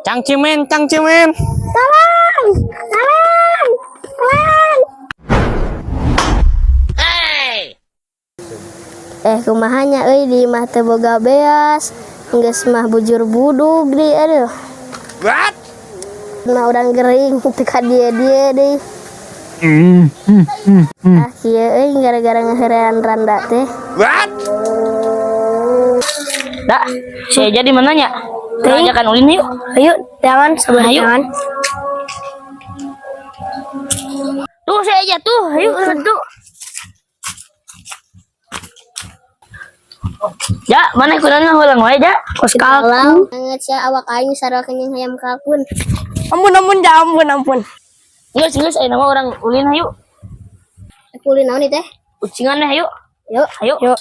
Cangcimen, cangcimen. Tolong, tolong, tolong. Kumahanya di mah teu boga beas, geus mah bujur budug di aduh. What? Nah urang gering teu ka dia deui. Kieu gara-gara ngeheurean randa teh. What? Dak, saya jadi mananya? Ajakan ulin yuk. Ayo, jangan sabar Ayo. jangan. Tuh saya aja tuh, ayo tuh. Ya, mana kurangnya ulang wae, Ja? Kos kalkun. Banget sia awak aing sarua kenyang hayam kalkun. Ampun. Geus, aya nama orang ulin ayo. Kulin naon teh? Ucingan deh, ayo. Yuk, Ayo.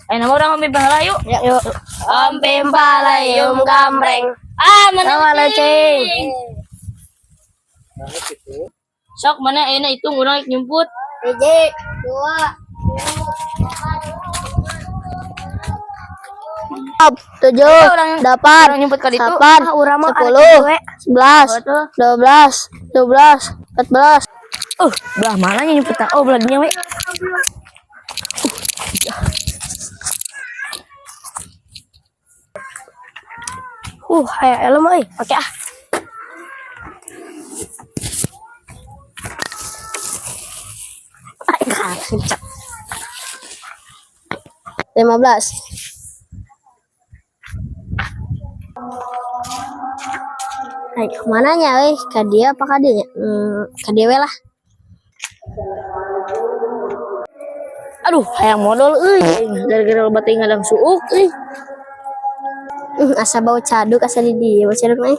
Aya nama orang Om Bahala yuk. yuk. Om Pimpalayum gambreng. Mana cing? Sok mana ayeuna hitung urang nyumput. 1, 2, 7, 8, nyumput ka ditu. 10, 11, 12, 14. Belah mana nya nyumput? Oh, belah dinya we. Aya elem euy. Oke ah. Cicak. 15. Hai, kemana nya euy? Ka dia apa ka dia nya? Ka dia we lah. Aduh, hayang modal euy. Gara-gara loba teh ngadang suuk euy. Asa bau caduk asa di dia, bau caduk mah.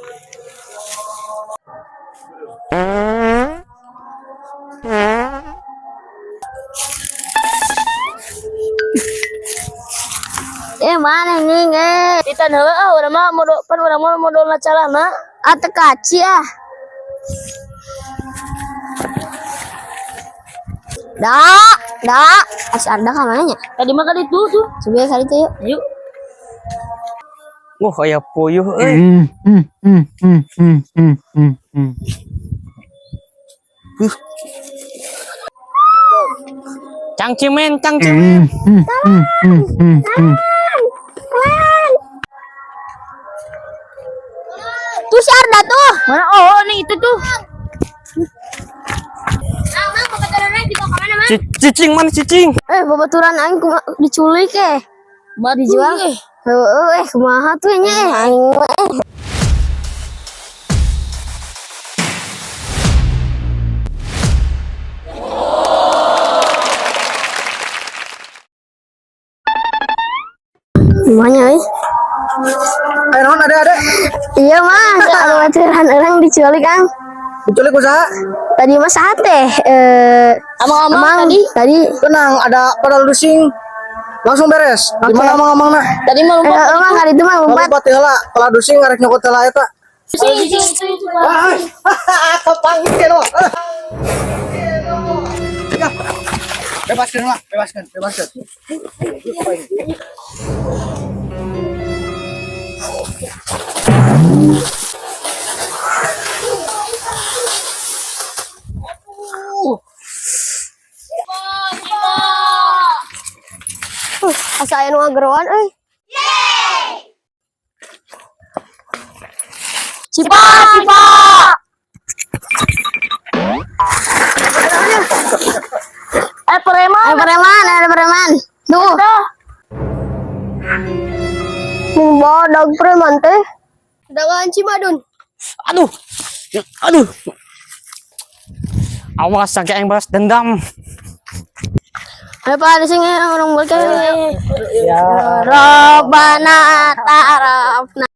Mana nih Kita heula urang mah modalna calana. Ate kaci ah. Dak. Asa anda ka mana nya? Tadi mah kali tuh. Coba kali itu yuk. Ayo. Wah, aya puyuh euy. Cangcimen, cangcimen. Tuh si Arda tuh. Mana? Oh, nih itu tuh. Cicing mana cicing? Babaturan aing diculik dijual. Kumaha tuh nya aing Semuanya Ayo non ada. Iya mah, babaturan orang diculik Kang. Diculik usaha. Tadi mah sate. Amang Tadi Tenang, ada pedal dusing. Langsung beres. Di mana amang-amangna? Tadi mah lompat. emang kali itu mah lompat. Lompat heula, pedal dusing ngarek nyokot heula eta. Kepanggil lo. Bebaskan lah, bebaskan. Asa aya nu ngageroan euy. Cipa. Preman. Tuh. Badag preman teh. Dagangan Cimadun. Aduh. Awas sampai yang balas dendam. Apa di sini orang berkah? Ya Rabbana ta'arafna.